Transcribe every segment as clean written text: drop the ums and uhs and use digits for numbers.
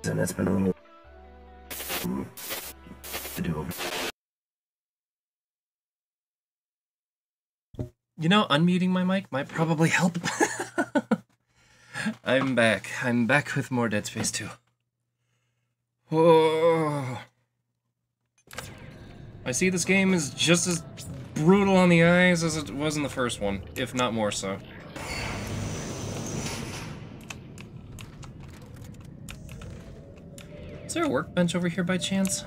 and it's been a little to do. You know, unmuting my mic might probably help. I'm back. I'm back with more Dead Space 2. Oh. I see this game is just as brutal on the eyes as it was in the first one, if not more so. Is there a workbench over here by chance?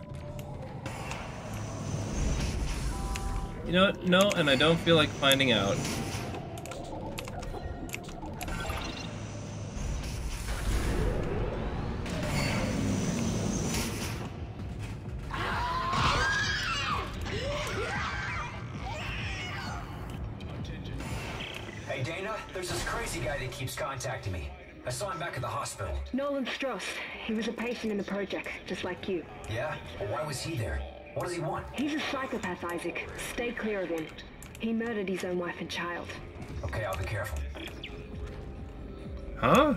You know what? No, and I don't feel like finding out. Hey Dana, there's this crazy guy that keeps contacting me. I saw him back at the hospital. Nolan Strauss. He was a patient in the project, just like you. Yeah? Well, why was he there? What does he want? He's a psychopath, Isaac. Stay clear of him. He murdered his own wife and child. Okay, I'll be careful. Huh?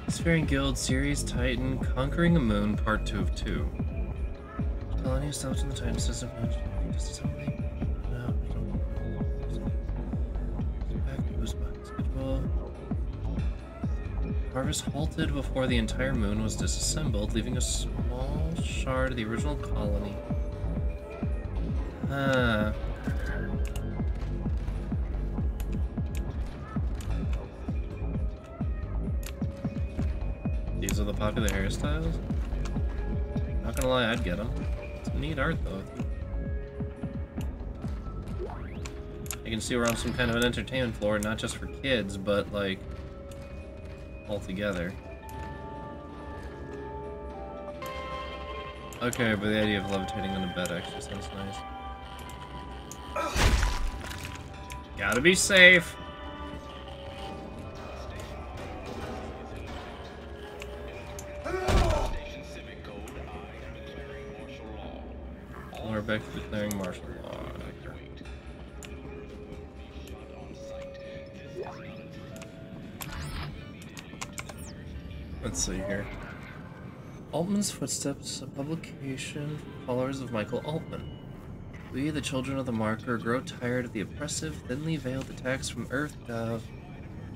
Sparing Guild Series Titan Conquering a Moon Part 2 of 2. Telling yourself in the Titan system. Just something. No, I don't. Back to Goosebumps schedule. Harvest halted before the entire moon was disassembled, leaving a small shard of the original colony. Huh. These are the popular hairstyles? Not gonna lie, I'd get them. It's neat art, though. I can see we're on some kind of an entertainment floor, not just for kids, but, like, all together. Okay, but the idea of levitating on a bed actually sounds nice. Gotta be safe! We're back to declaring martial law. Let's see here. Altman's Footsteps, a publication for followers of Michael Altman. We, the children of the marker, grow tired of the oppressive, thinly veiled attacks from EarthGov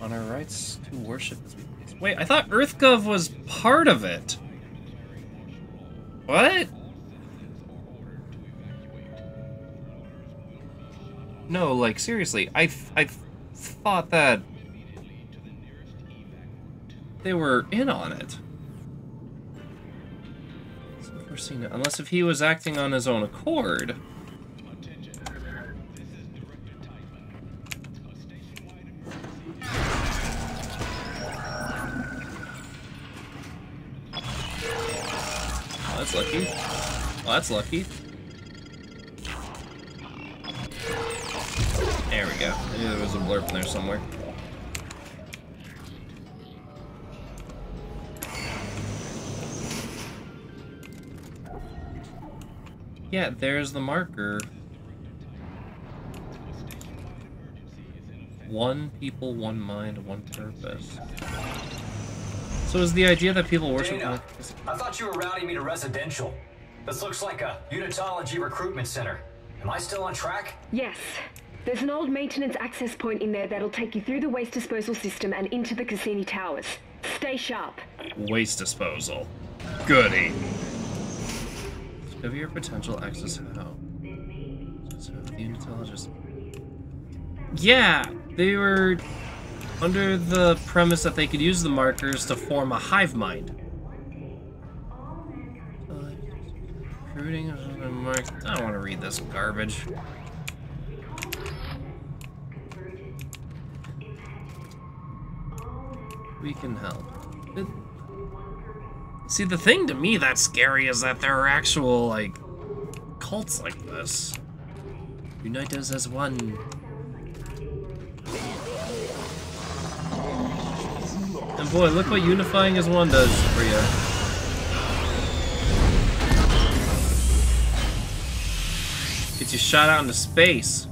on our rights to worship as we please. Wait, I thought EarthGov was part of it! What? No, like, seriously, I thought that they were in on it. So if we're seeing it, unless if he was acting on his own accord. Oh, that's lucky. Oh, that's lucky. There we go. I knew there was a blurb in there somewhere. Yeah, there's the marker. One people, one mind, one purpose. So is the idea that people worship... Dana, I thought you were routing me to residential. This looks like a unitology recruitment center. Am I still on track? Yes. There's an old maintenance access point in there that'll take you through the waste disposal system and into the Cassini Towers. Stay sharp. Waste disposal. Goody. Discover your potential access how. So the unitologist. Yeah, they were under the premise that they could use the markers to form a hive mind. Recruiting of mark. I don't want to read this garbage. We can help. See, the thing to me that's scary is that there are actual, like, cults like this. Unite us as one. And boy, look what unifying as one does for you. Gets you shot out into space.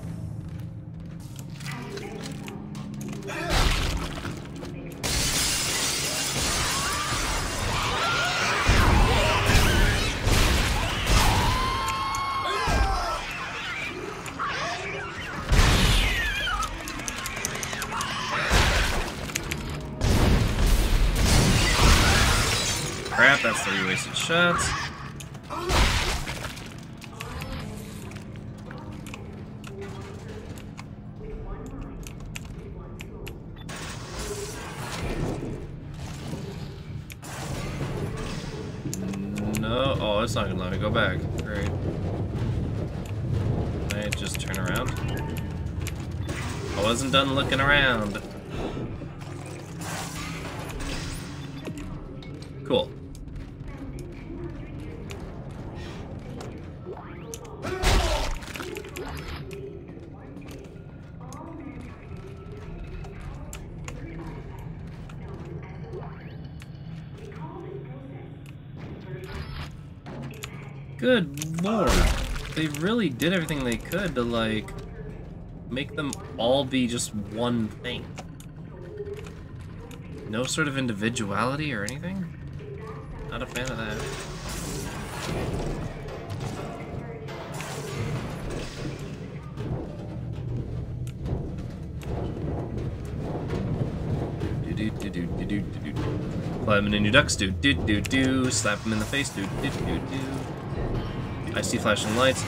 Crap, that's 3 wasted shots. No, oh, it's not gonna let me go back. Great. Can I just turn around? I wasn't done looking around. Cool. Good lord. They really did everything they could to, like, make them all be just one thing. No sort of individuality or anything? Not a fan of that. Climbing in your ducks, do. Slap him in the face, do. I see flashing lights,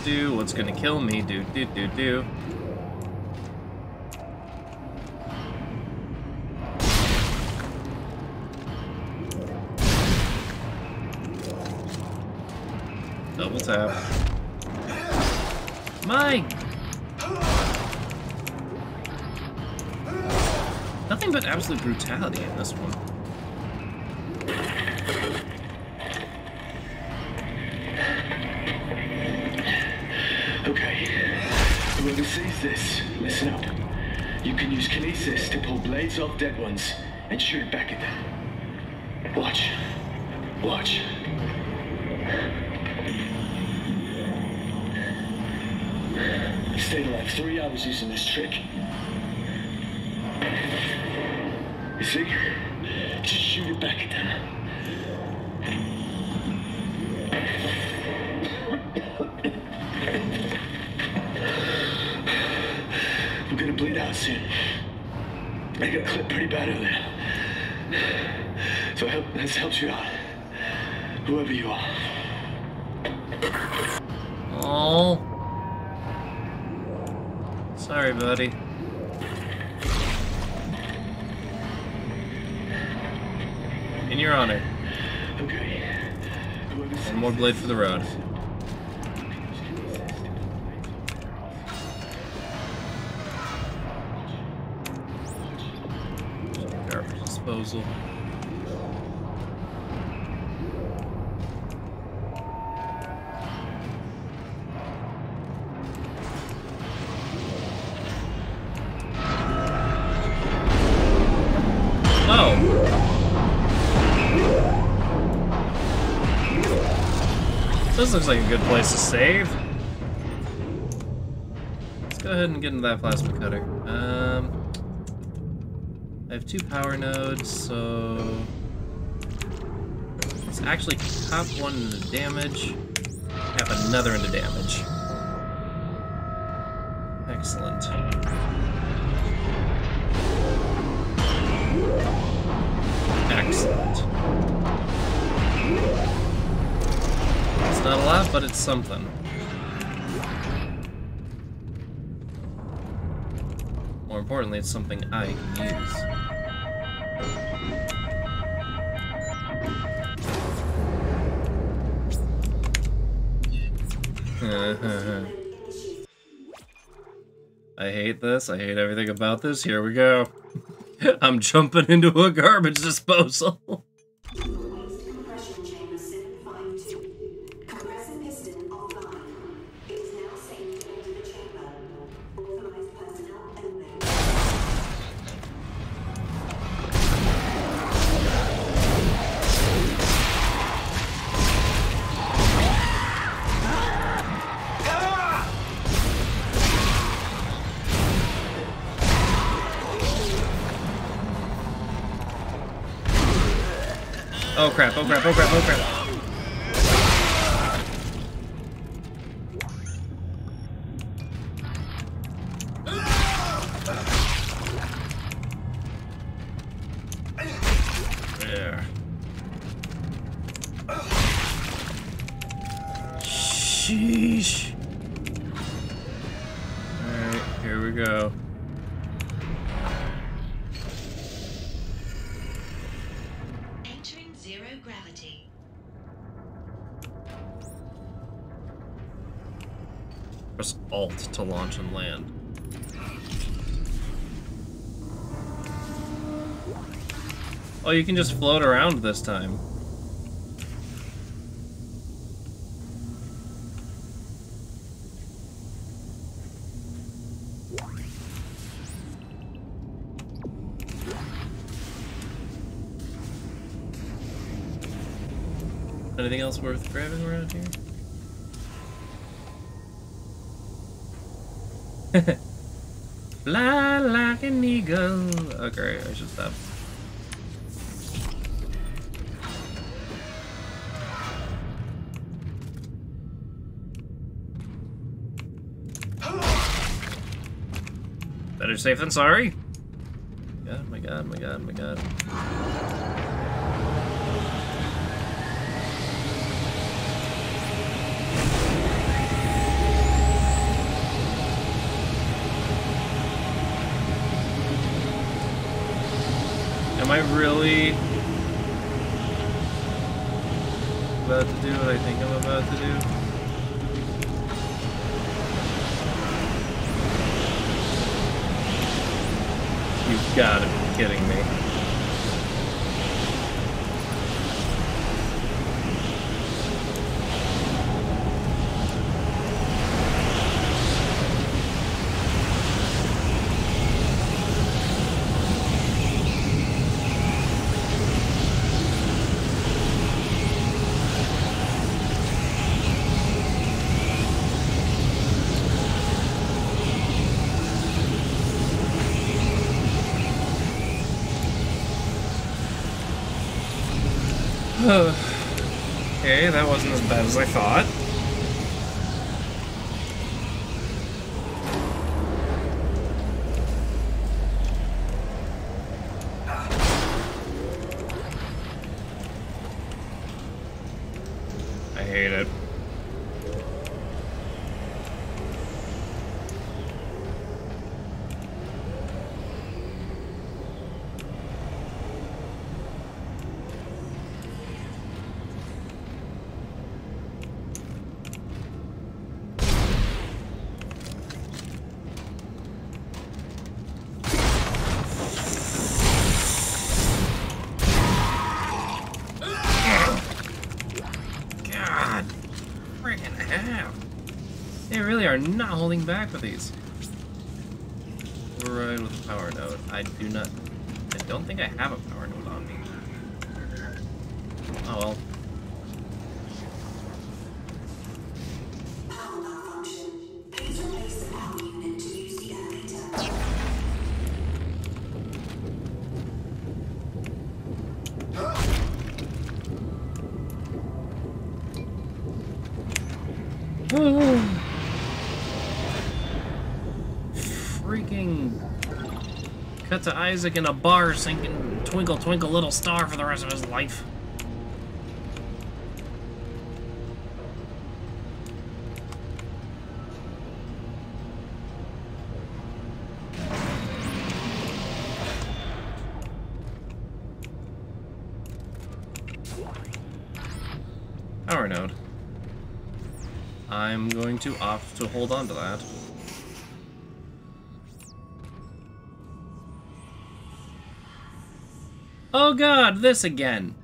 do. What's gonna kill me, do. Double tap. My... Nothing but absolute brutality in this one. Okay. Whoever sees this, listen up. You can use kinesis to pull blades off dead ones and shoot it back at them. Watch. Watch. I stayed alive 3 hours using this trick. You see? Just shoot it back at them. I'm gonna bleed out soon. I got clipped pretty bad earlier. So I hope this helps you out. Whoever you are. Oh. Sorry, buddy. In your honor. Okay. One more blade for the road. Garbage disposal. This looks like a good place to save. Let's go ahead and get into that plasma cutter. I have 2 power nodes, so let's actually pop one into damage, have another into damage. Excellent. Excellent. It's not a lot, but it's something. More importantly, it's something I can use. I hate this. I hate everything about this. Here we go. I'm jumping into a garbage disposal. Oh crap, oh crap, oh crap, oh crap. There. Sheesh. Alright, here we go. Entering zero gravity. Press Alt to launch and land. Oh, you can just float around this time. Anything else worth grabbing around here? Fly like an eagle. Okay, I should stop. Better safe than sorry. God, my god, my god, my god. Am I really about to do what I think I'm about to do? You've got to be kidding me. Okay, that wasn't as bad as I thought. I hate it. They really are not holding back with these. Override with a power node. I don't think I have a power node on me. Oh well. Power malfunction. Please replace the power unit to use the elevator. Freaking cut to Isaac in a bar singing Twinkle Twinkle Little Star for the rest of his life. Power node. I'm going to opt to hold on to that. Oh god, this again!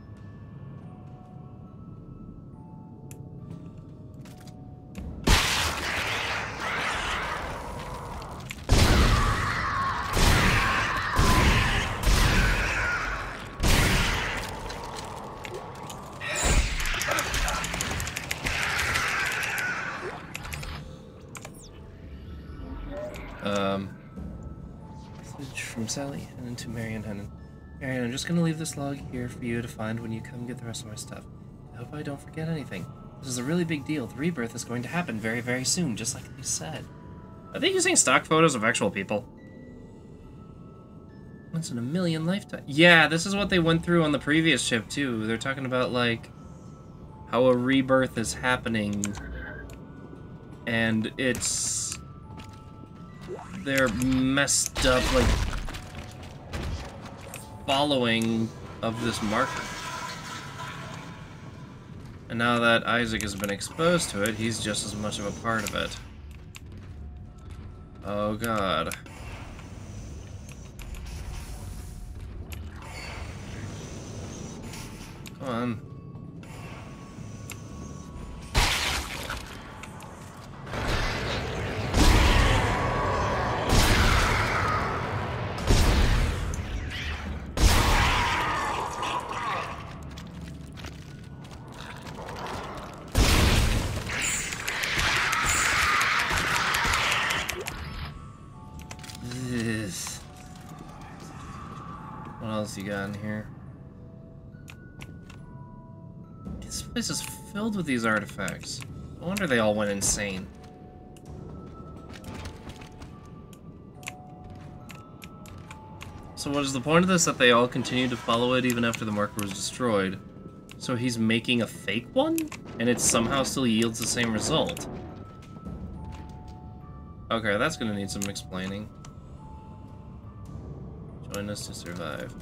Message from Sally Hennon to Marion Hennon. Alright, I'm just gonna leave this log here for you to find when you come get the rest of my stuff. I hope I don't forget anything. This is a really big deal. The rebirth is going to happen very, very soon, just like they said. Are they using stock photos of actual people? Once in a million lifetimes. Yeah, this is what they went through on the previous ship, too. They're talking about, like, how a rebirth is happening. And it's... they're messed up, like, following of this marker. And now that Isaac has been exposed to it, he's just as much of a part of it. Oh god. Come on. What else you got in here? This place is filled with these artifacts. No wonder they all went insane. So what is the point of this? That they all continue to follow it even after the marker was destroyed? So he's making a fake one? And it somehow still yields the same result? Okay, that's gonna need some explaining. Join us to survive.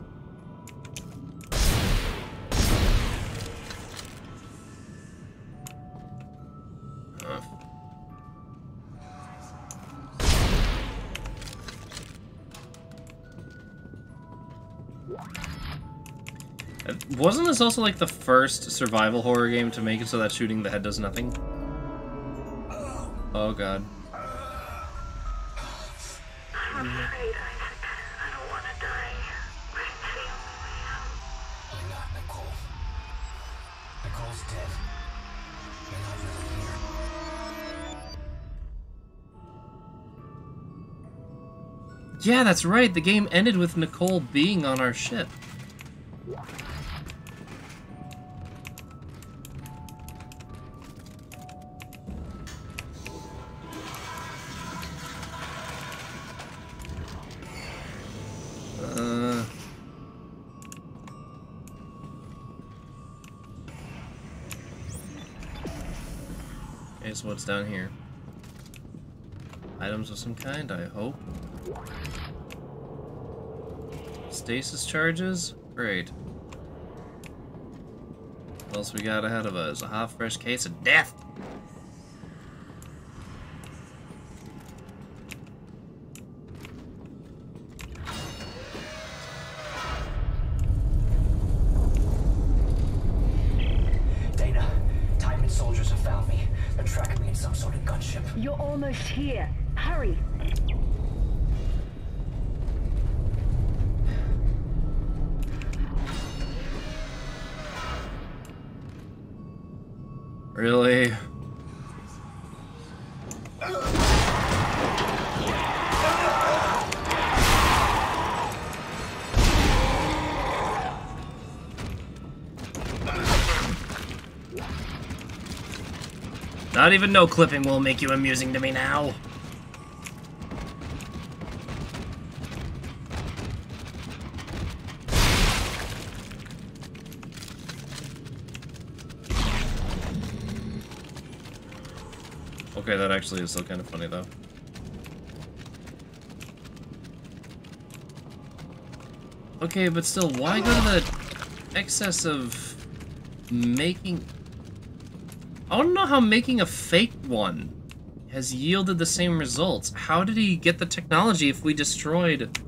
Wasn't this also like the first survival horror game to make it so that shooting the head does nothing? Oh god. I'm afraid, Isaac. I don't want to die. But it's the only way out. Why not, Nicole? Nicole's dead. You're not really here. Yeah, that's right. The game ended with Nicole being on our ship. Okay, so what's down here? Items of some kind, I hope. Stasis charges? Great. What else we got ahead of us? A hot, fresh case of death! Dana, Titan soldiers have found me. They're tracking me in some sort of gunship. You're almost here. Hurry. Really? Not even no clipping will make you amusing to me now. Okay, that actually is still kind of funny, though. Okay, but still, why go to the excess of making... I want to know how making a fake one has yielded the same results. How did he get the technology if we destroyed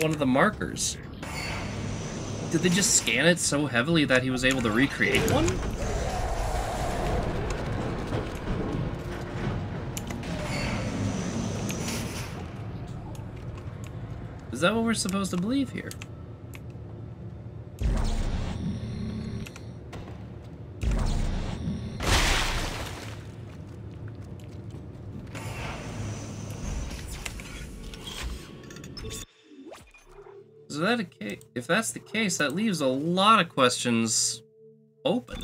one of the markers? Did they just scan it so heavily that he was able to recreate one? Is that what we're supposed to believe here? Is that a case? If that's the case, that leaves a lot of questions open.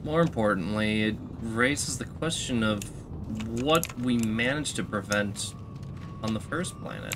More importantly, it raises the question of what we managed to prevent on the first planet.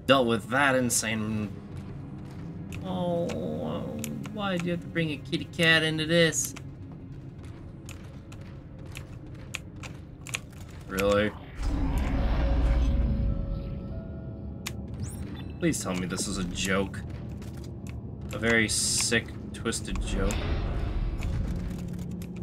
Dealt with that insane. Oh, why'd you have to bring a kitty cat into this? Really? Please tell me this is a joke. A very sick, twisted joke.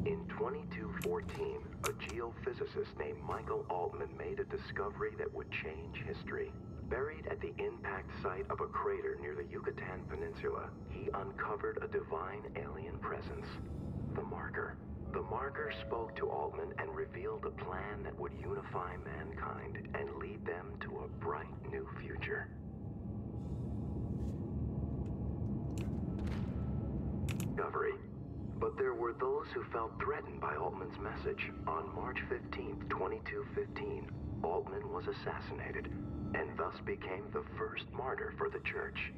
In 2214, a geophysicist named Michael Altman made a discovery that would change history. Buried at the impact site of a crater near the Yucatan Peninsula, he uncovered a divine alien presence, the Marker. The Marker spoke to Altman and revealed a plan that would unify mankind and lead them to a bright new future. Discovery. But there were those who felt threatened by Altman's message. On March 15th, 2215, Altman was assassinated, and thus became the first martyr for the Church.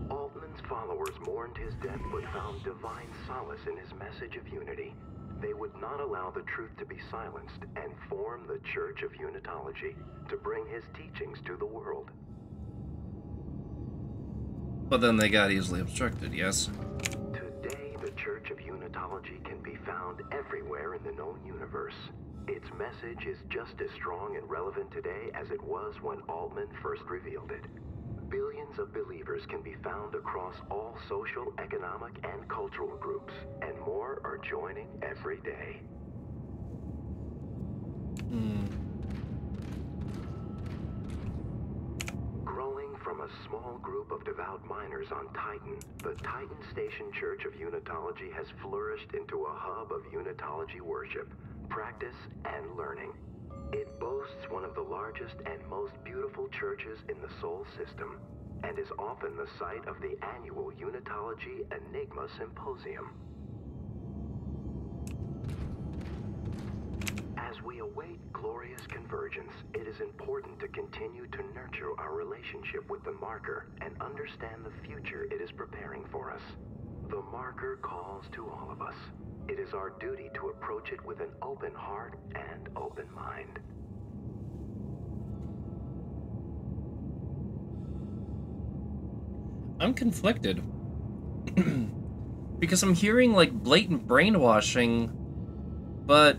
Altman's followers mourned his death but found divine solace in his message of unity. They would not allow the truth to be silenced and form the Church of Unitology to bring his teachings to the world. But then they got easily obstructed, yes? Today, the Church of Unitology can be found everywhere in the known universe. Its message is just as strong and relevant today as it was when Altman first revealed it. Billions of believers can be found across all social, economic, and cultural groups, and more are joining every day. Growing from a small group of devout miners on Titan, the Titan Station Church of Unitology has flourished into a hub of Unitology worship, practice, and learning. It boasts one of the largest and most beautiful churches in the Sol system, and is often the site of the annual Unitology Enigma Symposium. As we await glorious convergence, it is important to continue to nurture our relationship with the Marker and understand the future it is preparing for us. The Marker calls to all of us. It is our duty to approach it with an open heart and open mind. I'm conflicted. Because I'm hearing, like, blatant brainwashing, but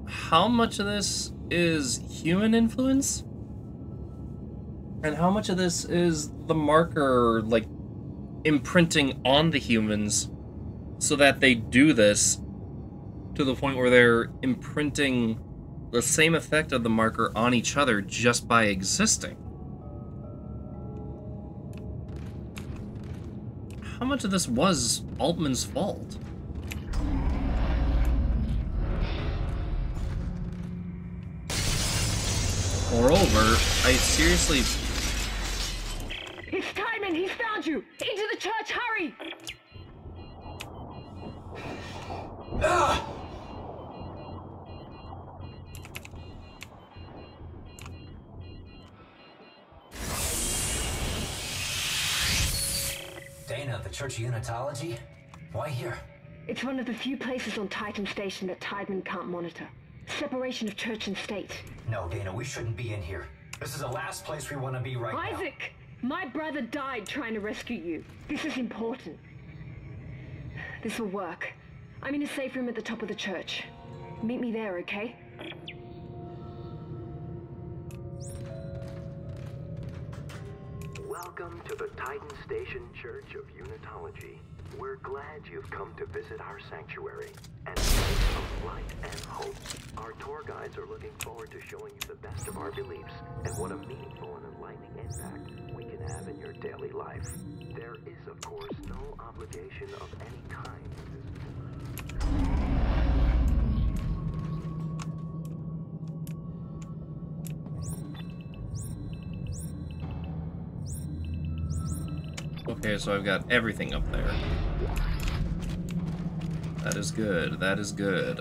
how much of this is human influence? And how much of this is the Marker, like, imprinting on the humans so that they do this to the point where they're imprinting the same effect of the Marker on each other just by existing? How much of this was Altman's fault? Moreover, I seriously... It's Timon! He's found you! Into the church, hurry! Ah! Dana, the Church of Unitology? Why here? It's one of the few places on Titan Station that Tideman can't monitor. Separation of church and state. No, Dana, we shouldn't be in here. This is the last place we want to be right now. Isaac! My brother died trying to rescue you. This is important. This will work. I'm in a safe room at the top of the church. Meet me there, okay? Welcome to the Titan Station Church of Unitology. We're glad you've come to visit our sanctuary and place of light and hope. Our tour guides are looking forward to showing you the best of our beliefs and what a meaningful and enlightening impact we can have in your daily life. There is, of course, no obligation of any kind. Okay, so I've got everything up there. That is good. That is good.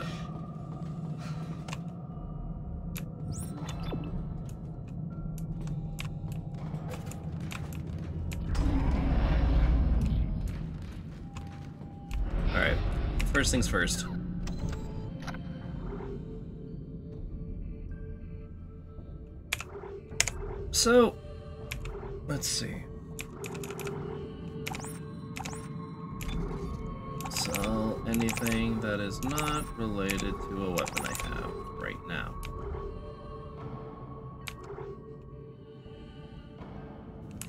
Alright. First things first. So, let's see. Sell anything that is not related to a weapon I have right now.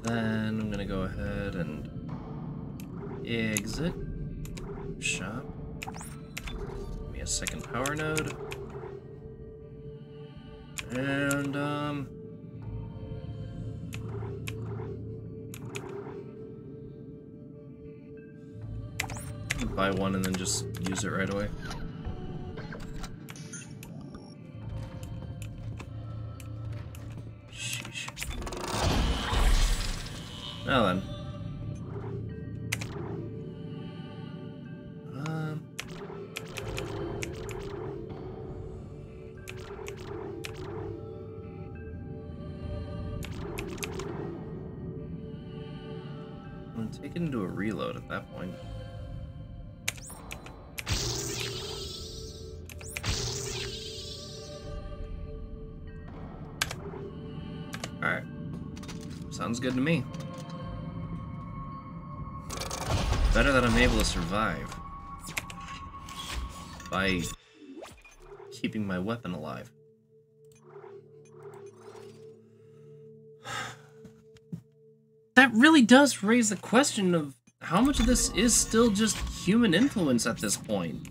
Then I'm gonna go ahead and exit shop. Give me a second power node. And buy one and then just use it right away. Sheesh. Now then. I'm gonna take it into a reload at that point. Alright. Sounds good to me. Better that I'm able to survive by keeping my weapon alive. That really does raise the question of how much of this is still just human influence at this point.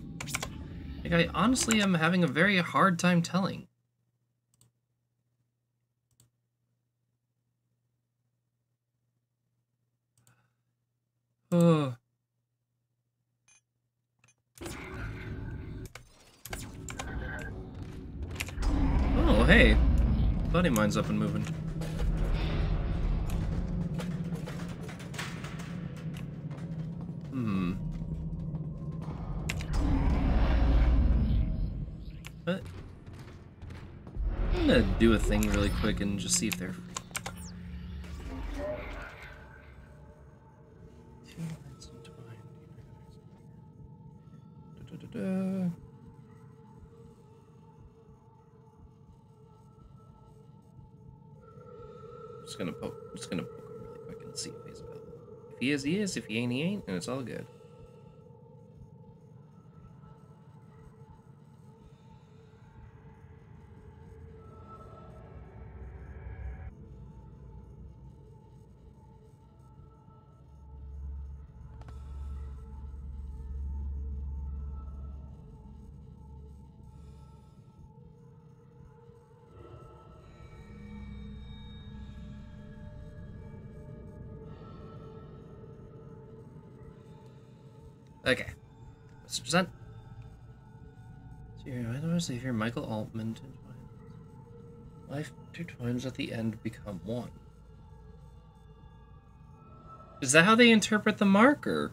Like, I honestly am having a very hard time telling. Oh, hey. Buddy mine's up and moving. But I'm gonna do a thing really quick and just see if they're free. Just gonna poke him really quick and see if he's available. If he is, he is. If he ain't, he ain't, and it's all good. Okay. Let's present. So I don't see here Michael Altman. Life intertwines at the end become one. Is that how they interpret the marker?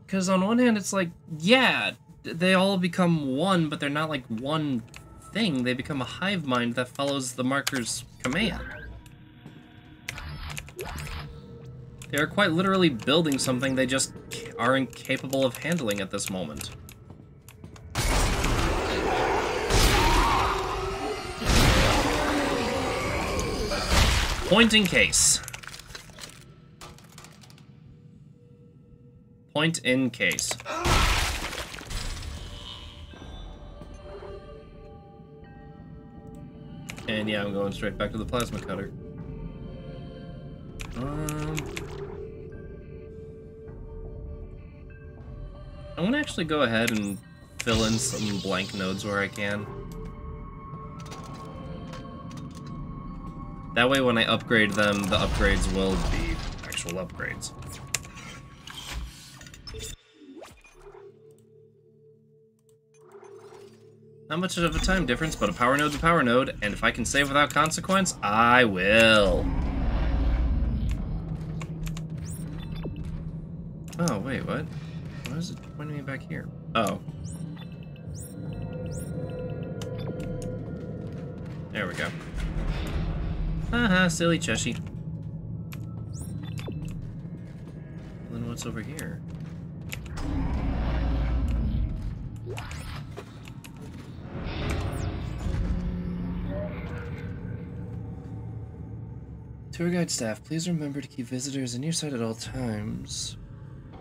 Because on one hand, it's like, yeah, they all become one, but they're not like one thing. They become a hive mind that follows the marker's command. They are quite literally building something they just are incapable of handling at this moment. Point in case. Point in case. And yeah, I'm going straight back to the plasma cutter. I want to actually go ahead and fill in some blank nodes where I can. That way when I upgrade them, the upgrades will be actual upgrades. Not much of a time difference, but a power node's a power node, and if I can save without consequence, I will. Oh, wait, what? Why is it pointing me back here? Oh. There we go. Haha, silly Cheshi. Then what's over here? Tour guide staff, please remember to keep visitors in your sight at all times.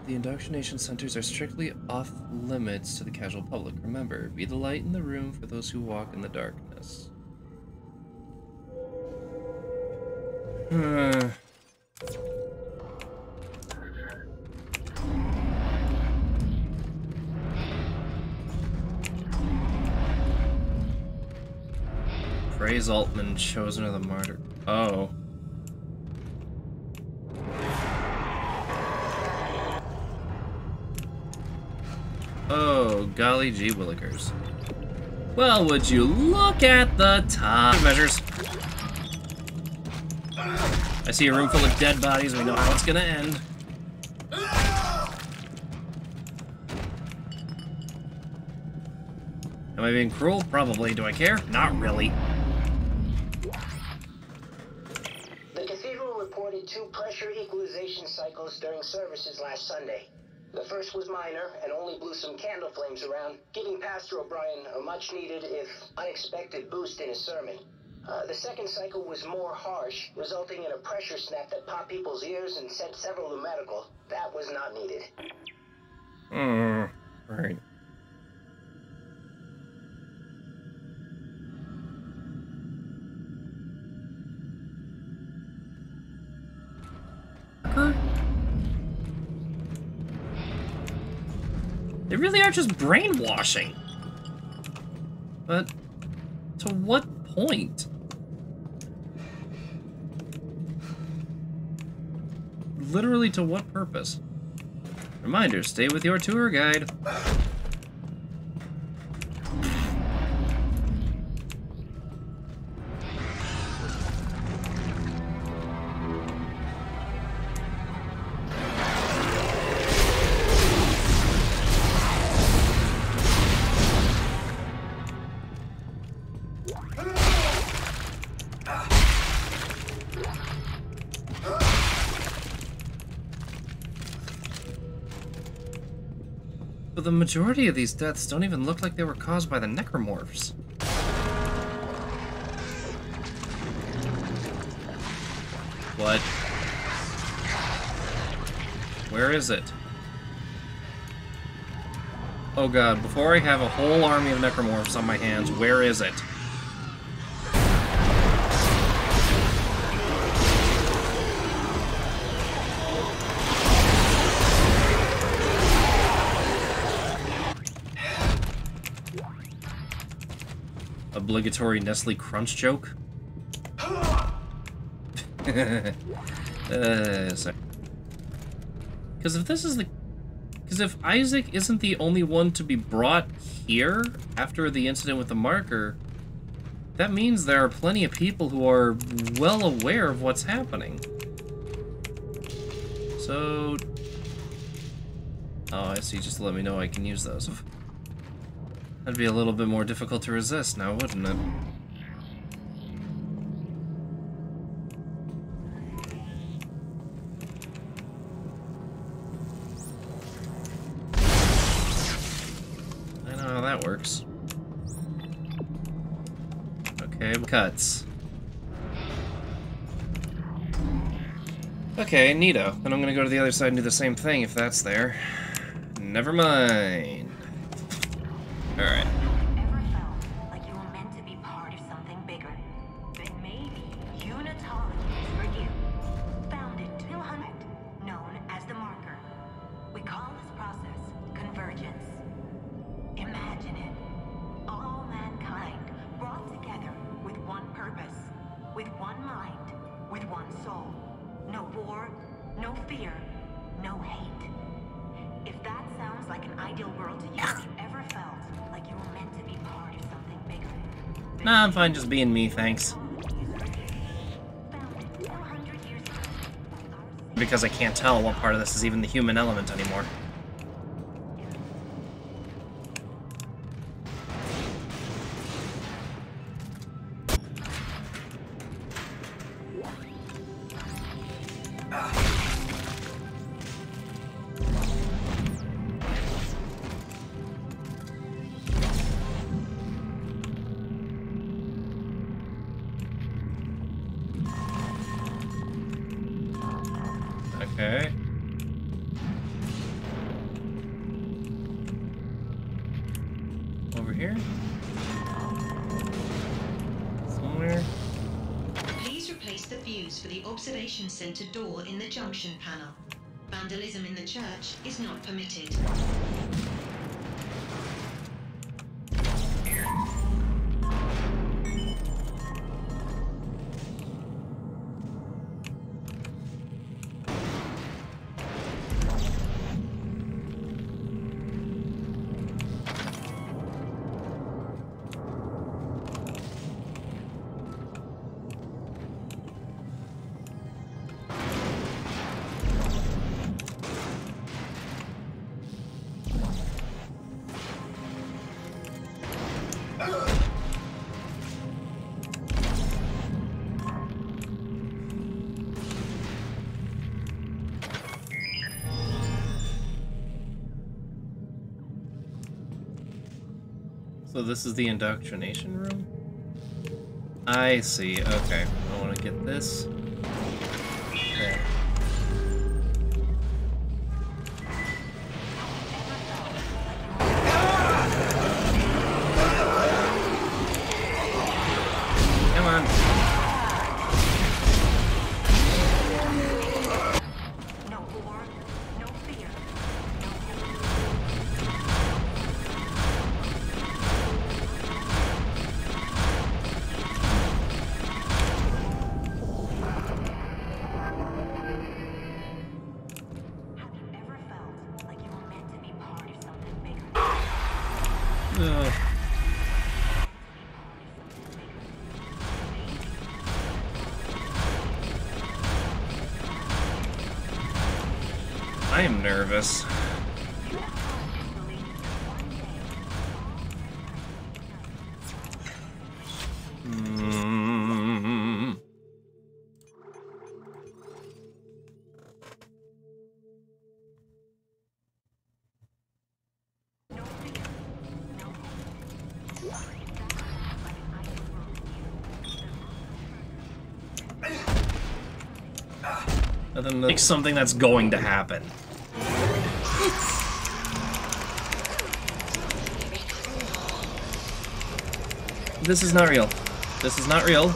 The indoctrination centers are strictly off limits to the casual public. Remember, be the light in the room for those who walk in the darkness. Praise Altman, chosen of the martyr. Oh. Oh, golly gee willikers. Well, would you look at the time measures? I see a room full of dead bodies. We know how it's gonna end. Am I being cruel? Probably. Do I care? Not really. The cathedral reported 2 pressure equalization cycles during services last Sunday. The first was minor and only blew some candle flames around, giving Pastor O'Brien a much-needed, if unexpected, boost in his sermon. The second cycle was more harsh, resulting in a pressure snap that popped people's ears and sent several to medical. That was not needed. Right. They really are just brainwashing. But to what point? Literally to what purpose? Reminder, stay with your tour guide. But the majority of these deaths don't even look like they were caused by the necromorphs. What? Where is it? Oh god, before I have a whole army of necromorphs on my hands, where is it? Obligatory Nestle Crunch joke? Sorry. Because if this is the... Because if Isaac isn't the only one to be brought here after the incident with the marker, that means there are plenty of people who are well aware of what's happening. So... Oh, I see. Just to let me know I can use those. That'd be a little bit more difficult to resist now, wouldn't it? I know how that works. Okay, cuts. Okay, neato. Then I'm gonna go to the other side and do the same thing if that's there. Never mind. Alright. Ever felt like you were meant to be part of something bigger? Then maybe unitology is for you. Founded 200, known as the marker. We call this process convergence. Imagine it. All mankind brought together with one purpose, with one mind, with one soul. No war, no fear, no hate. If that sounds like an ideal world to you, have you ever felt like you were meant to be part of something bigger? Nah, I'm fine just being me, thanks. Because I can't tell what part of this is even the human element anymore. Okay. Over here? Somewhere? Please replace the fuse for the observation center door in the junction panel. Vandalism in the church is not permitted. So this is the indoctrination room? I see, okay. I want to get this. There. Come on. No war, no fear. Have you ever felt like you were meant to be part of something bigger? Ugh. I am nervous. Mm. Nothing like something that's going to happen. This is not real. This is not real.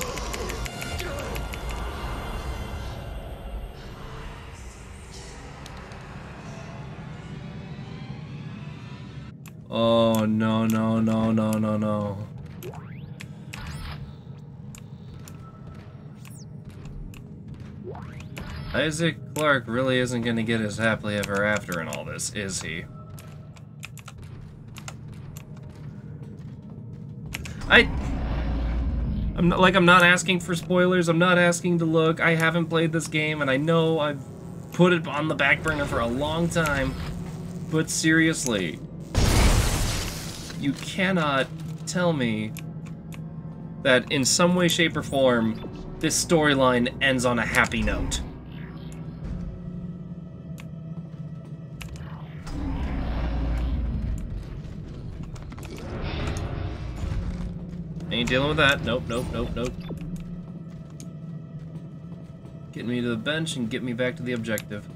Oh, no, no, no, no, no, no. Isaac Clarke really isn't gonna get his happily ever after in all this, is he? I'm not asking for spoilers, I'm not asking to look, I haven't played this game, and I know I've put it on the back burner for a long time. But seriously, you cannot tell me that in some way, shape, or form, this storyline ends on a happy note. Ain't dealing with that. Nope, nope, nope, nope. Get me to the bench and get me back to the objective.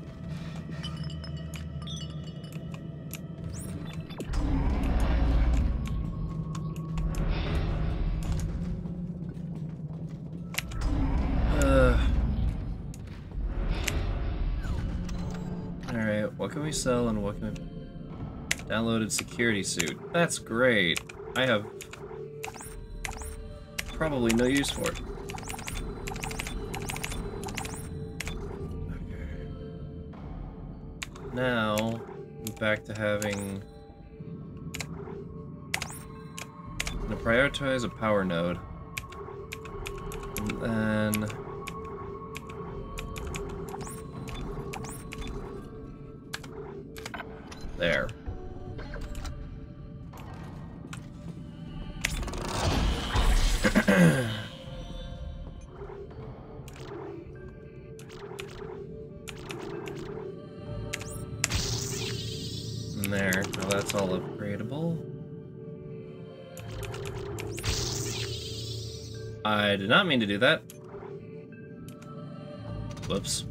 Alright, what can we sell and what can we... Downloaded security suit. That's great. I have probably no use for it. Okay. Now, I'm back to having... I'm gonna prioritize a power node. And then... There. And there. Now that's all upgradable. I did not mean to do that. Whoops.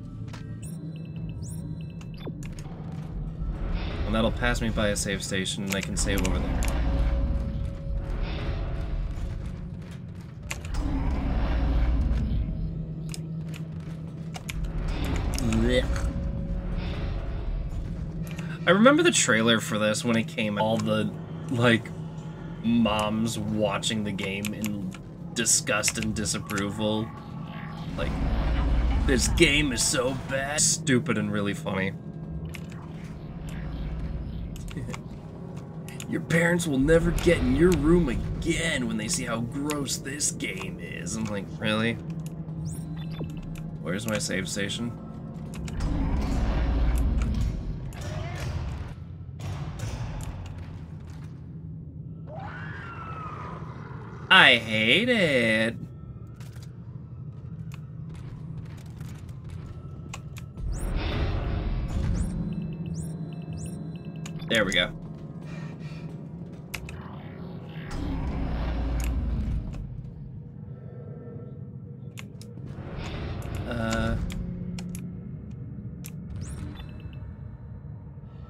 And that'll pass me by a save station, and I can save over there. Blech. I remember the trailer for this when it came out. All the, like, moms watching the game in disgust and disapproval. Like, this game is so bad. Stupid and really funny. Your parents will never get in your room again when they see how gross this game is. I'm like, really? Where's my save station? I hate it. There we go.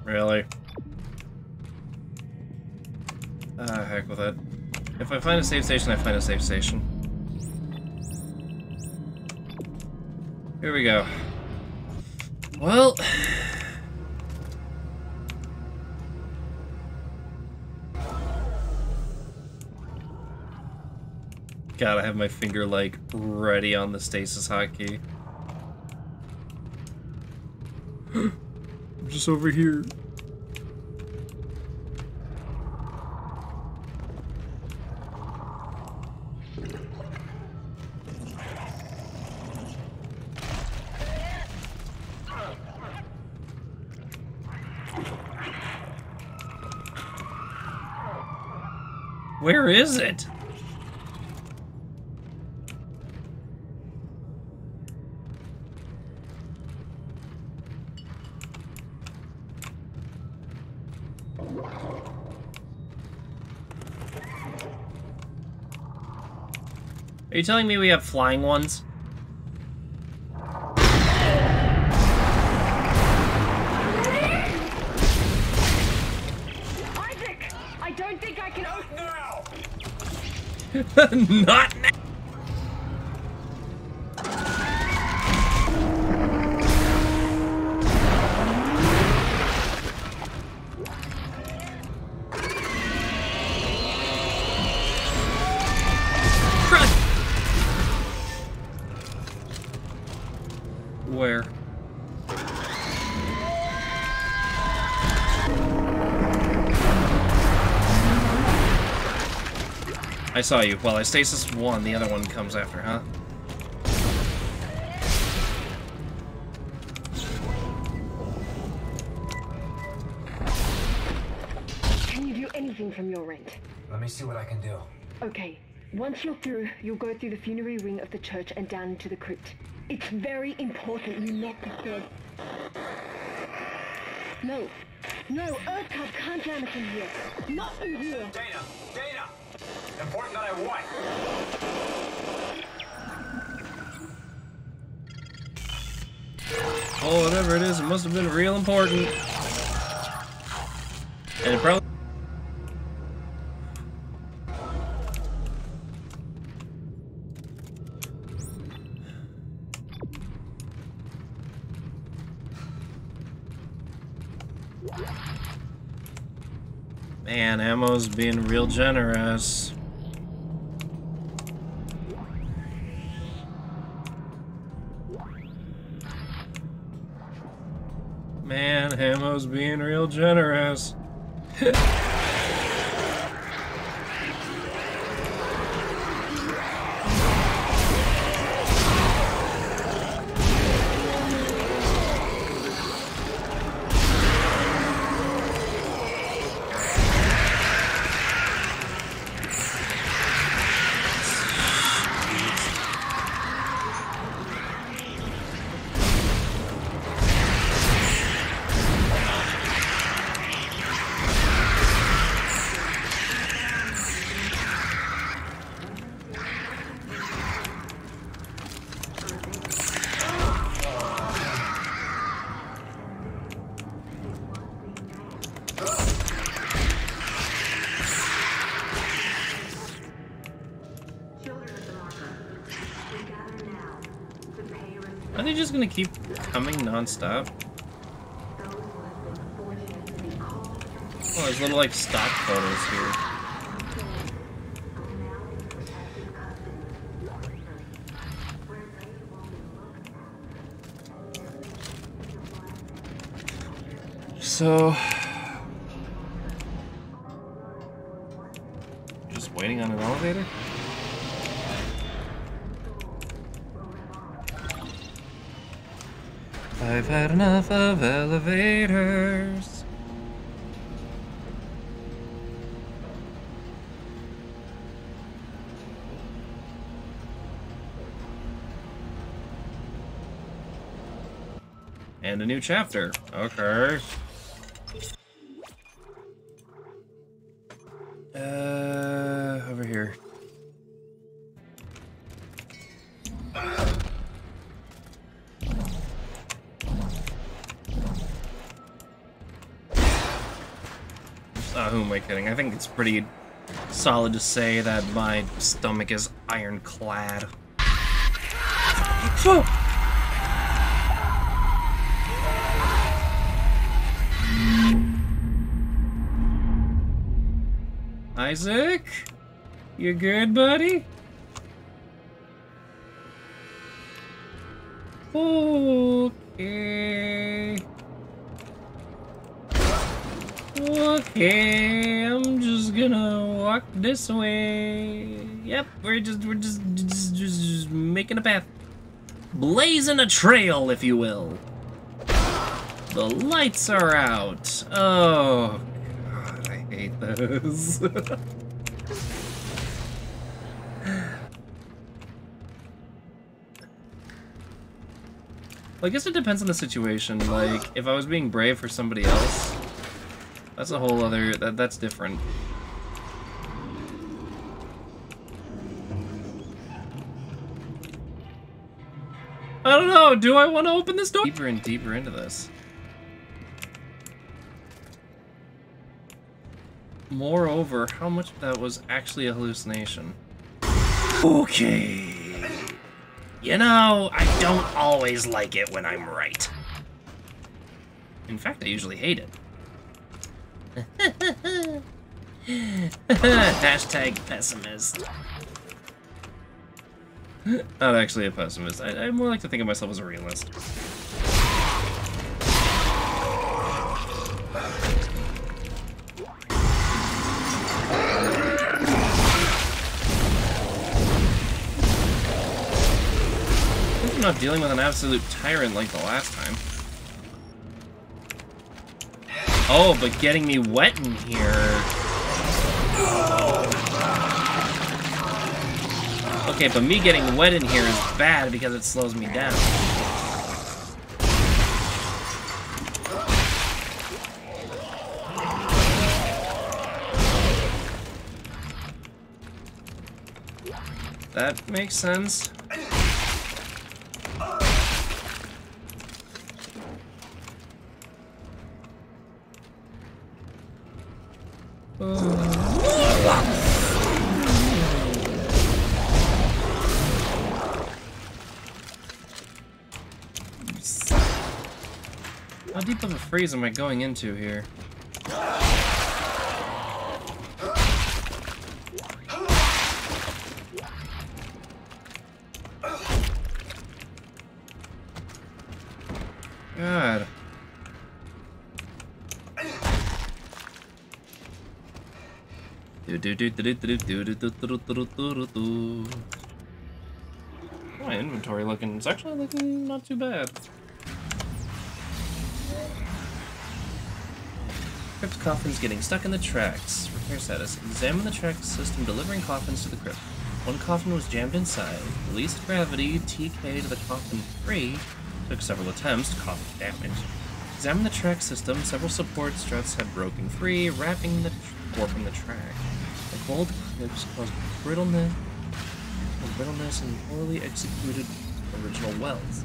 Really? Heck with it. If I find a save station, I find a save station. Here we go. Well... Gotta have my finger, like, ready on the stasis hotkey. I'm just over here. Where is it? Are you telling me we have flying ones? Isaac! I don't think I can open now! Not now! Where? I saw you. Well, I stasis one, the other one comes after, huh? collection from your rent. Let me see what I can do. Okay, once you're through, you'll go through the funerary ring of the church and down into the crypt. It's very important you not disturb. No, Earth Cub can't jam us in here. Not in here. Dana! Important that I what? Oh, whatever it is, it must have been real important. And it probably... Man, ammo's being real generous. Man, ammo's being real generous. Are they just gonna keep coming non-stop? Oh, there's little like stock photos here. So, just waiting on an elevator? I've had enough of elevators. And a new chapter. Okay. Over here. Who am I kidding? I think it's pretty solid to say that my stomach is ironclad. Isaac? You good, buddy? Okay. Okay, I'm just gonna walk this way. Yep, we're just making a path. Blazing a trail, if you will. The lights are out. Oh, God, I hate those. Well, I guess it depends on the situation. Like, if I was being brave for somebody else, that's a whole other... That's different. I don't know, do I want to open this door? Deeper and deeper into this. Moreover, how much of that was actually a hallucination? Okay. You know, I don't always like it when I'm right. In fact, I usually hate it. Hashtag pessimist. Not actually a pessimist. I more like to think of myself as a realist. I'm not dealing with an absolute tyrant like the last time. Oh, but getting me wet in here. Okay, but me getting wet in here is bad because it slows me down. That makes sense. How deep of a freeze am I going into here? God. My inventory looking, it's actually looking not too bad. Crypt coffin's getting stuck in the tracks. Repair status. Examine the track system delivering coffins to the crypt. One coffin was jammed inside. Released gravity, TK to the coffin free. Took several attempts, coffin damage. Examine the track system. Several support struts had broken free, warping the track. The cold clips caused brittleness and poorly executed original welds.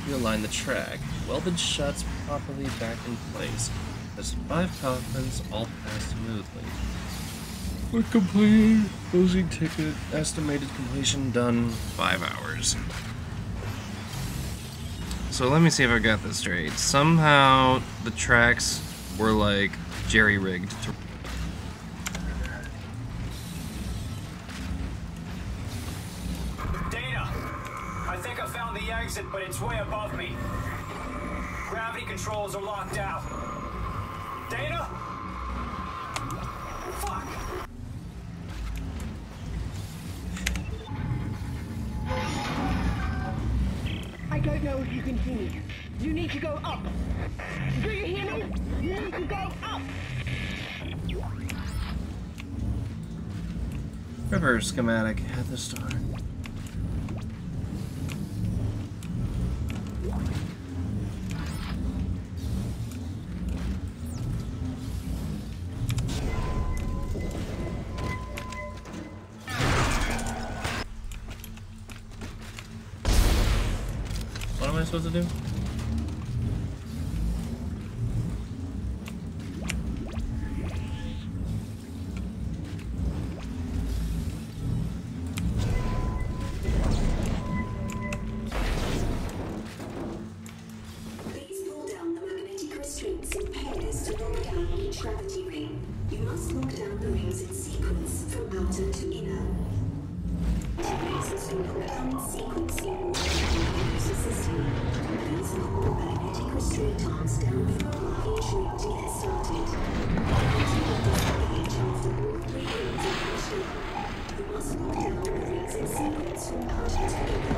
Realign the track. Welded shuts properly back in place. There's 5 coffins, all passed smoothly. We're completed. Closing ticket. Estimated completion done 5 hours. So let me see if I got this straight. Somehow the tracks were like jerry-rigged to... Dana! I think I found the exit, but it's way above me. Gravity controls are locked out. Dana? Fuck! I don't know if you can hear me. You need to go up. Do you hear me? You need to go up. River schematic at the start. What am I supposed to do? Please pull down the magnetic restraints in pairs to lock down each gravity ring. You must lock down the rings in sequence from outer to inner. Rings will lock down in sequence in order to use the system. Please lock the magnetic restraint arms down before each ring to get started. Each after all 3 rings are pushed down. You must lock down the rings in sequence from outer to inner.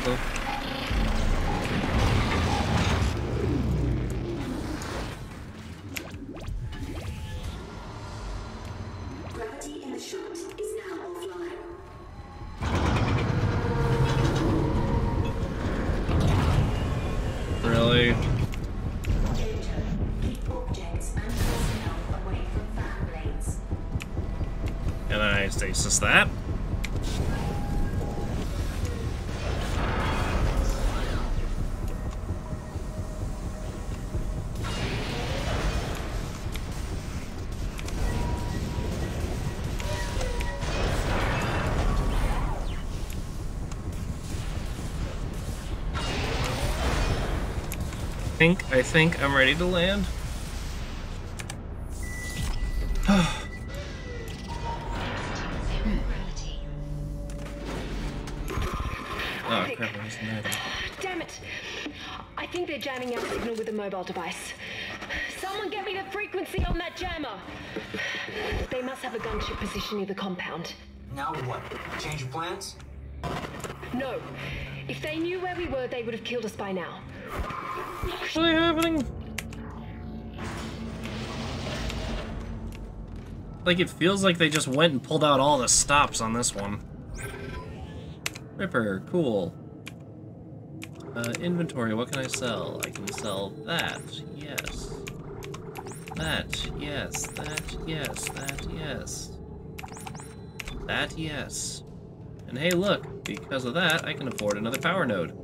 Go. Gravity in the shot is now offline. Really? Keep objects and personnel away from fan blades. And then I stasis that. I think I'm ready to land. Oh crap, I missed an item. Damn it! I think they're jamming our signal with the mobile device. Someone get me the frequency on that jammer! They must have a gunship position near the compound. Now what? Change your plans? No. If they knew where we were, they would have killed us by now. What's really happening? Like, it feels like they just went and pulled out all the stops on this one. Ripper, cool. Inventory, what can I sell? I can sell that, yes. That, yes. That, yes. That, yes. That, yes. And hey, look, because of that, I can afford another power node.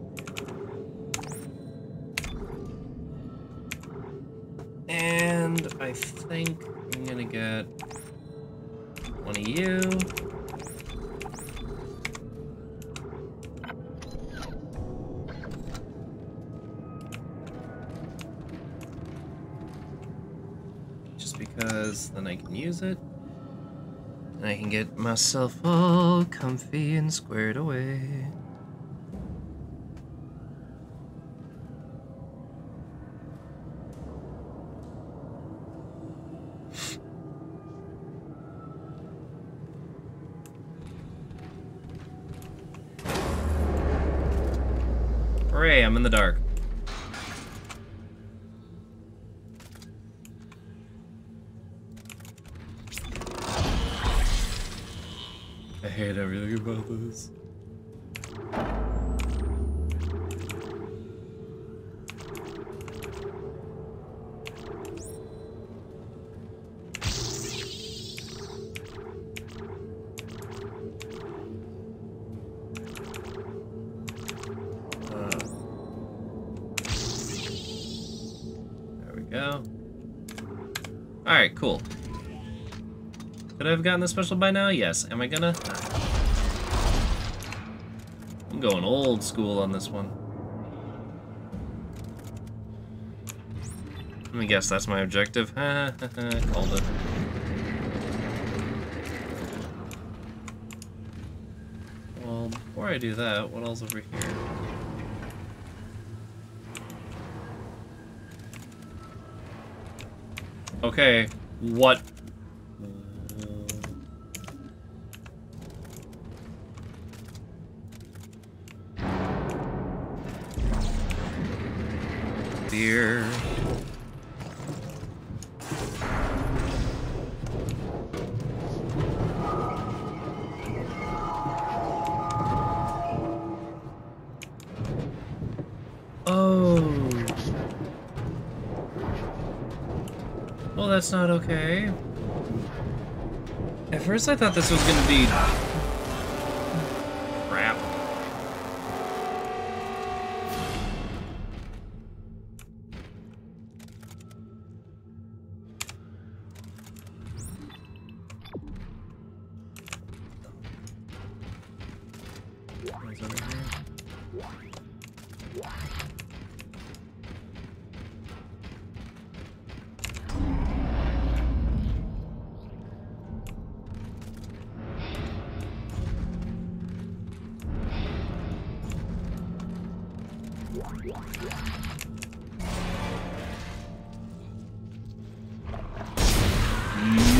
And I think I'm gonna get one of you. Just because then I can use it. And I can get myself all comfy and squared away. Hooray, I'm in the dark. I hate everything about this. There we go. Alright, cool. Could I have gotten this special by now? Yes. Am I gonna? I'm going old school on this one. Let me guess, that's my objective. Called it. Well, before I do that, what else over here? Okay, what? Dear. Oh. Well, that's not okay. At first I thought this was gonna be crap. What's over here?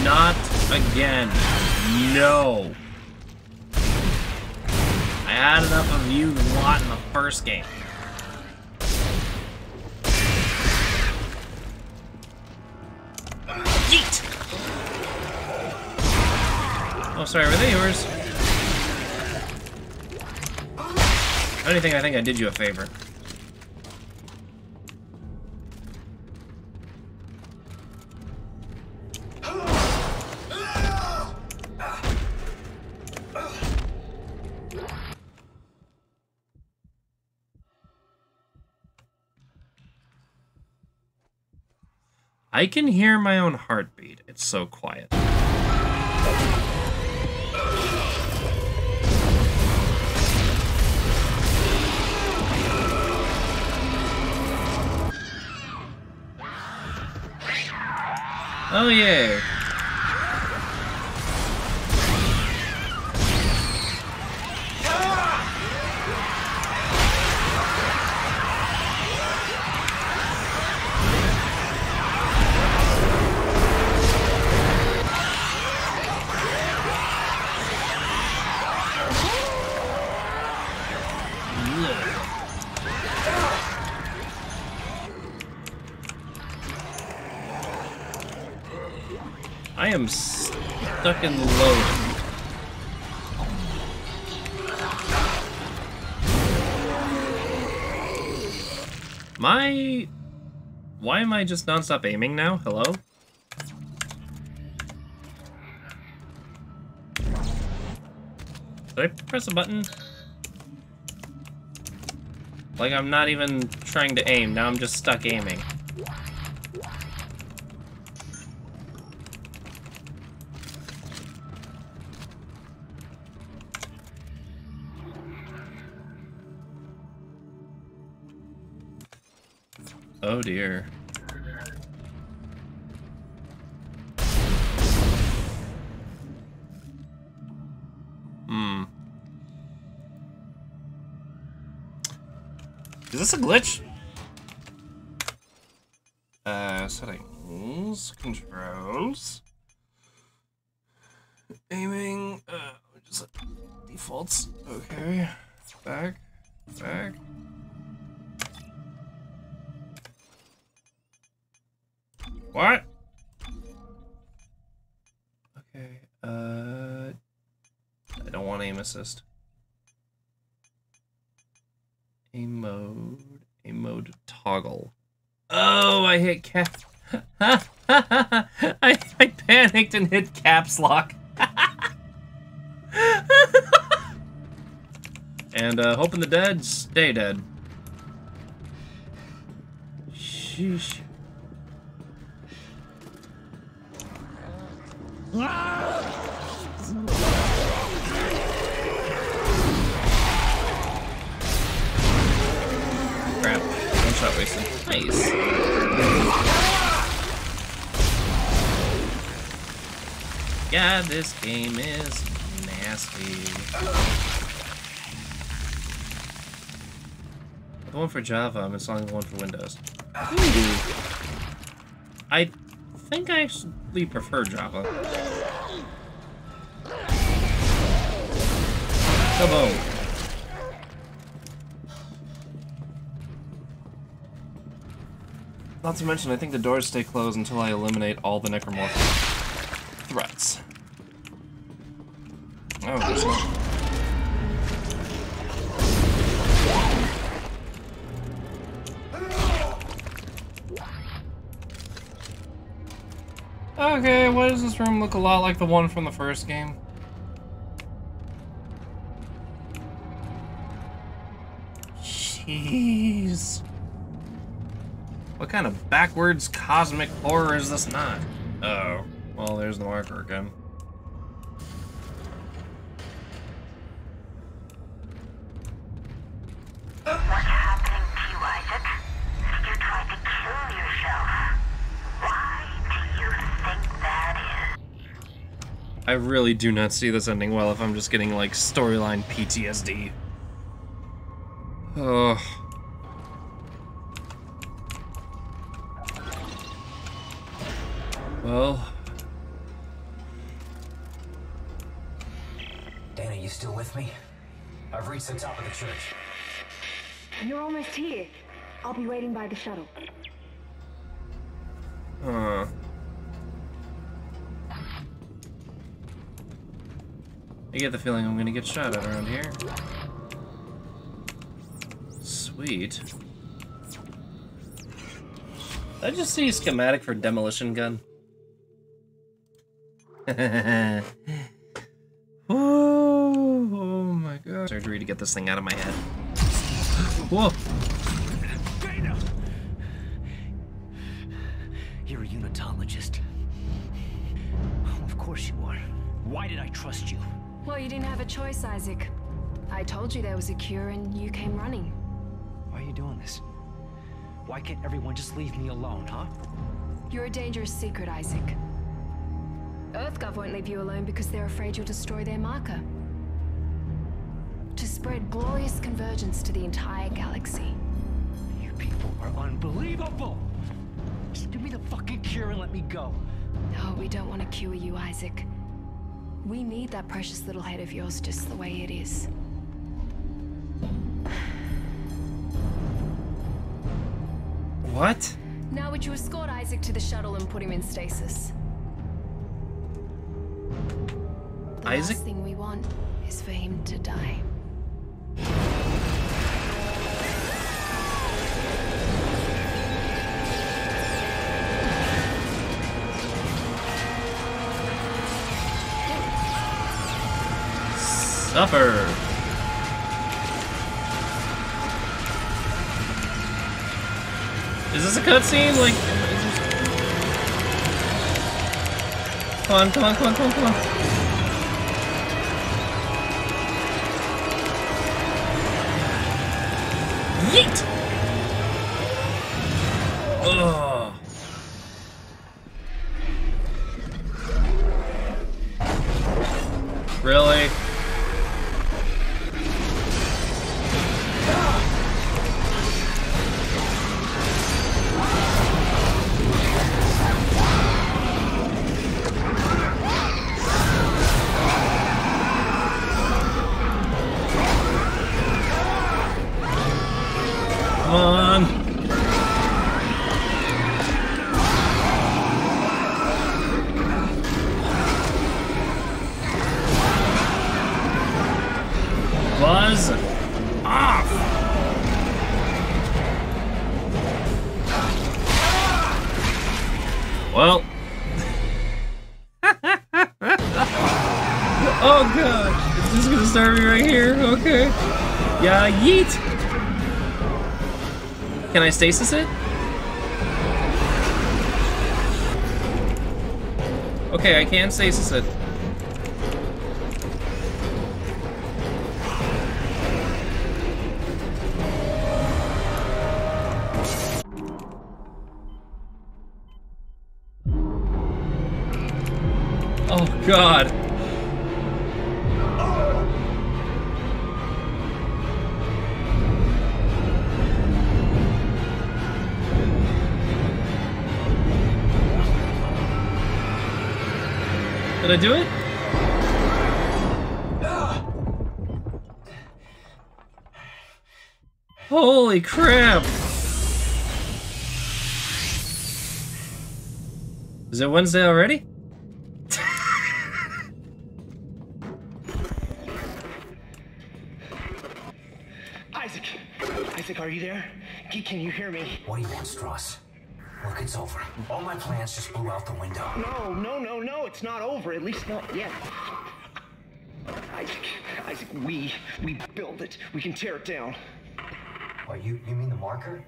Not again. No. I had enough of you lot in the first game. Yeet! Oh, sorry, were they yours? If anything, I think I did you a favor. I can hear my own heartbeat. It's so quiet. Oh, yeah. I am stuck in loading. Why am I just non-stop aiming now? Hello? Did I press a button? Like, I'm not even trying to aim. Now I'm just stuck aiming. Oh dear. Is this a glitch? Settings, controls, aiming, just defaults. Okay, back. What? Okay, I don't want aim assist. Aim mode toggle. Oh, I hit cap. I panicked and hit caps lock. And hoping the dead stay dead. Sheesh. Crap. One shot wasted. Nice. Yeah, this game is nasty. The one for Java, I'm installing the one for Windows. Ooh. I think I actually prefer Java. Kaboom. Not to mention, I think the doors stay closed until I eliminate all the necromorphic threats. Oh, there's not. Okay, why does this room look a lot like the one from the first game? Jeez. What kind of backwards cosmic horror is this not? Oh, well, there's the marker again. What's happening to you, Isaac? You tried to kill yourself. Why do you think that is? I really do not see this ending well if I'm just getting, like, storyline PTSD. Ugh. Well... Dana, you still with me? I've reached the top of the church. You're almost here. I'll be waiting by the shuttle. I get the feeling I'm gonna get shot at around here. Sweet. Did I just see a schematic for demolition gun? Oh my god. Surgery to get this thing out of my head. Whoa. Dana! You're a unitologist. Of course you are. Why did I trust you? Well, you didn't have a choice, Isaac. I told you there was a cure and you came running. Why are you doing this? Why can't everyone just leave me alone, huh? You're a dangerous secret, Isaac. EarthGov won't leave you alone because they're afraid you'll destroy their marker. To spread glorious convergence to the entire galaxy. You people are unbelievable! Just give me the fucking cure and let me go. Oh, we don't want to cure you, Isaac. We need that precious little head of yours just the way it is. What? Now would you escort Isaac to the shuttle and put him in stasis? The Isaac? last thing we want is for him to die. Supper. Is this a cutscene? Like, come on, come on, come on, come on, come on. Yeet! Ugh. Really? Come on. Buzz off. Well. Oh god. It's just gonna start me right here. Okay. Yeah, yeet. Can I stasis it? Okay, I can stasis it. Oh god. Did I do it? Holy crap! Is it Wednesday already? Isaac, are you there? Can you hear me? What do you want, Strauss? Look, it's over. All my plans just blew out the window. No, it's not over. At least not yet. Isaac, we build it. We can tear it down. What, you mean the marker?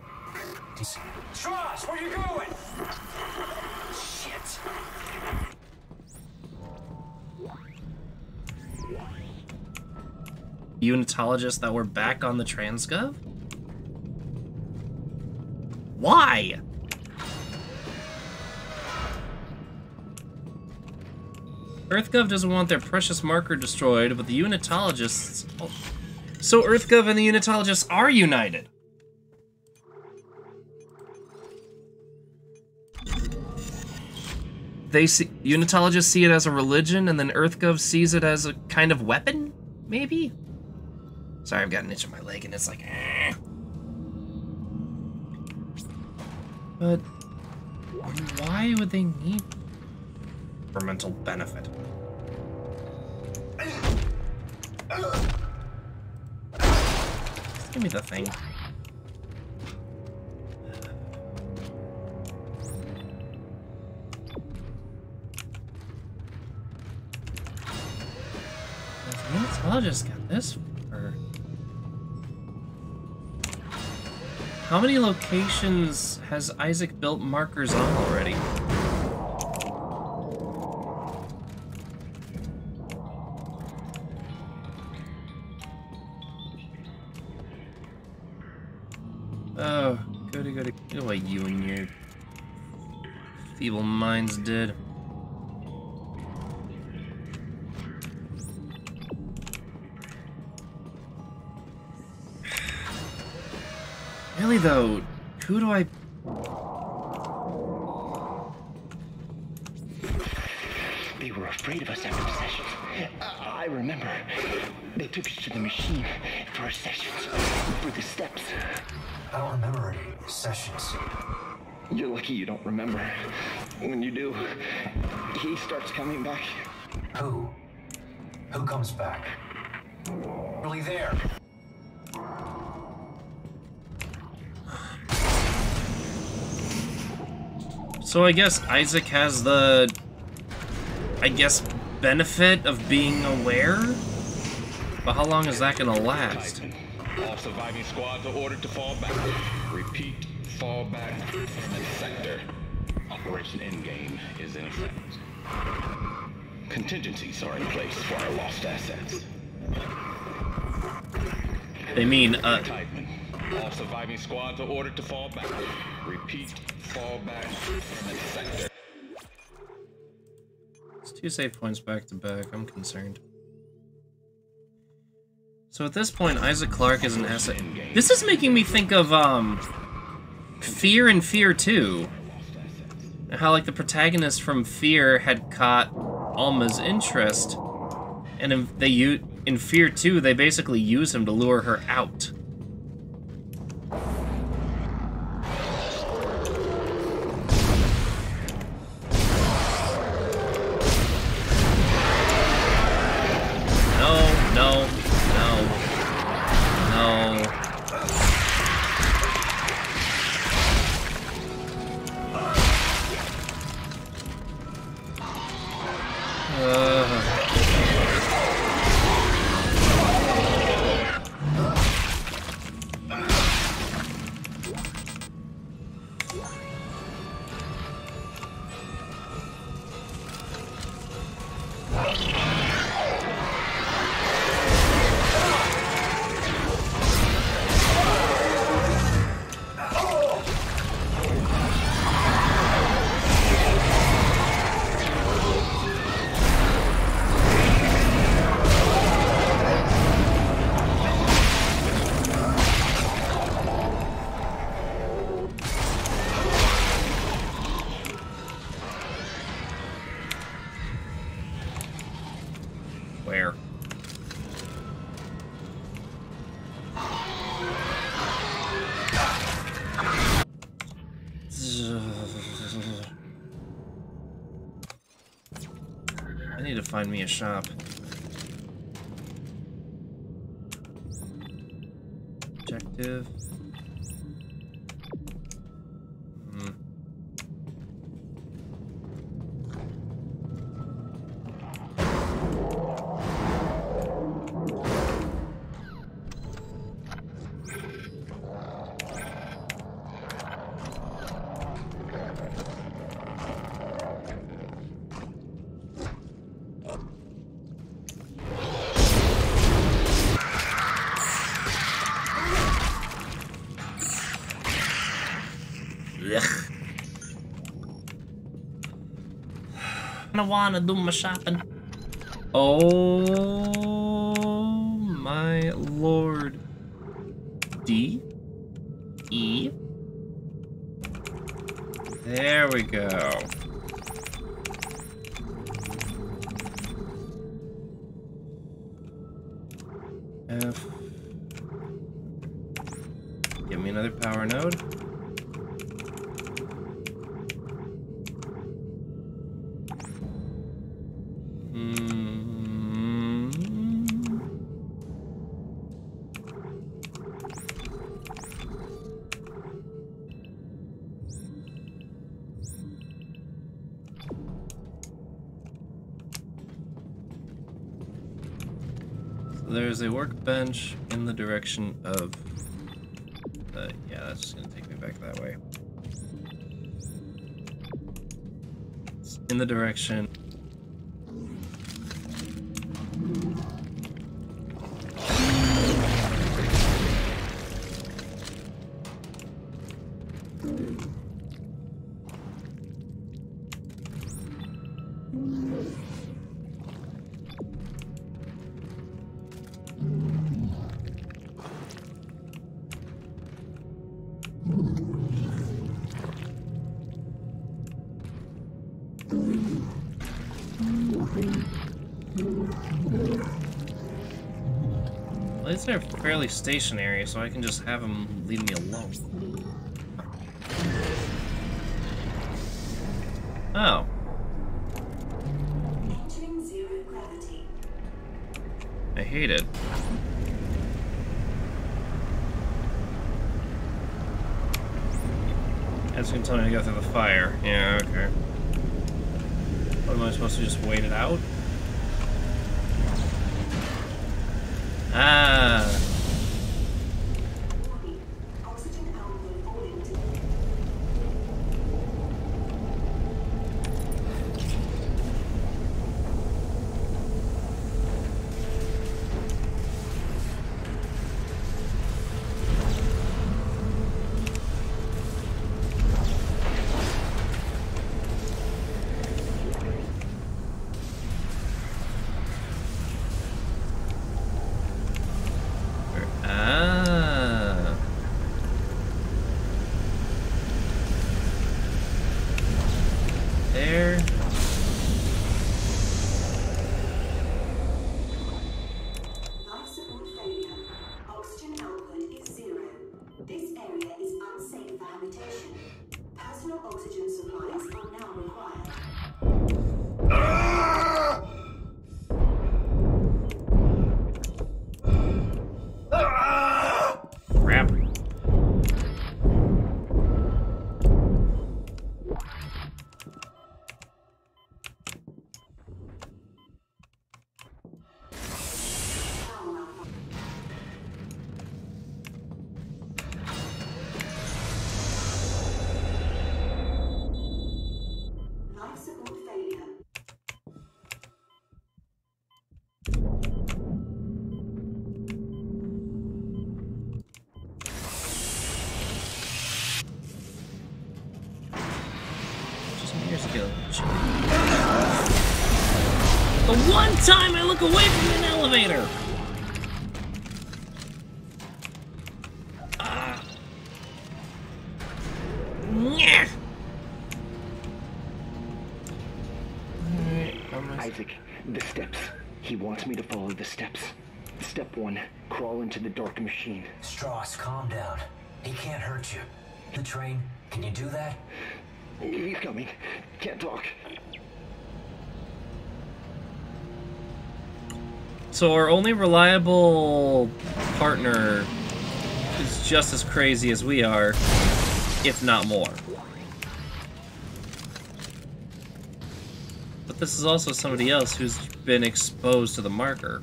Strauss, where you going? Shit. Unitologists that were back on the Transgov? Why? EarthGov doesn't want their precious marker destroyed, but the Unitologists... Oh. So EarthGov and the Unitologists are united! Unitologists see it as a religion, and then EarthGov sees it as a kind of weapon? Maybe? Sorry, I've got an itch on my leg, and it's like... eh. But... why would they need... for mental benefit? Just give me the thing. I'll just get this. Or... how many locations has Isaac built markers on already? Oh, goody. Look what you and your feeble minds did. Really though, who do I... They were afraid of us after the sessions. I remember. They took us to the machine for our sessions, for the steps. I don't remember any sessions. You're lucky you don't remember. When you do, he starts coming back. Who? Who comes back? Really there? So I guess Isaac has the, benefit of being aware? But how long is that gonna last? All surviving squads are ordered to fall back. Repeat, fall back from the sector. Operation Endgame is in effect. Contingencies are in place for our lost assets. They mean, Tideman. All surviving squads are ordered to fall back. Repeat, fall back from the sector. It's 2 save points back to back. I'm concerned. So at this point, Isaac Clarke is an asset. This is making me think of, Fear and Fear 2. How, like, the protagonist from Fear had caught Alma's interest, and in Fear 2, they basically use him to lure her out. Where? I need to find me a shop. Objective. I wanna do my shopping. Oh my lord. D? E? There we go. F. Give me another power node. There's a workbench in the direction of... yeah, that's just gonna take me back that way. It's in the direction... Lights are fairly stationary, so I can just have them leave me alone. Oh. Entering 0 gravity. I hate it. That's gonna tell me to go through the fire. Yeah, okay. What, am I supposed to just wait it out? Ah. Oxygen output falling to Ah. There. life support failure. Oxygen output is 0. This area is unsafe for habitation. Personal oxygen supplies are now required. Crap. Life support failure. Just years ago. The one time I look away from an elevator! Yeah. Isaac, the steps. He wants me to follow the steps. Step 1, crawl into the dark machine. Strauss, calm down. He can't hurt you. The train, can you do that? He's coming. Can't talk. So our only reliable partner is just as crazy as we are, if not more. But this is also somebody else who's been exposed to the marker.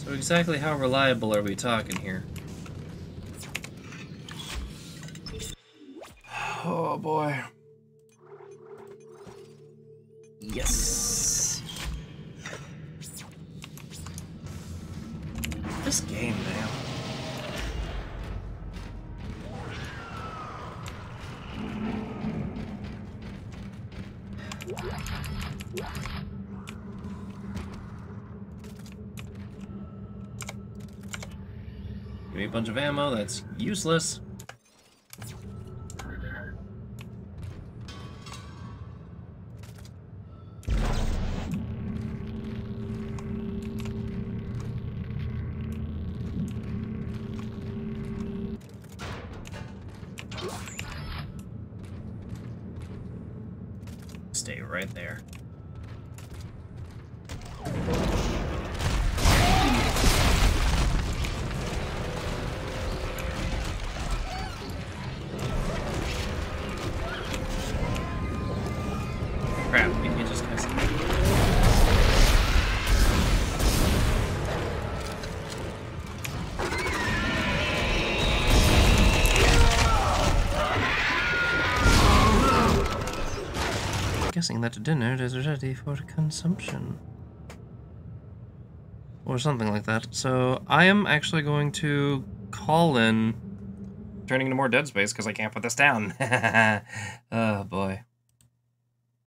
So exactly how reliable are we talking here? Oh boy. Yes. This game, man. Give me a bunch of ammo, that's useless. Stay right there. Crap, you can just miss it. Guessing that dinner is ready for consumption. Or something like that. So I am actually going to call in turning into more Dead Space because I can't put this down. Oh boy.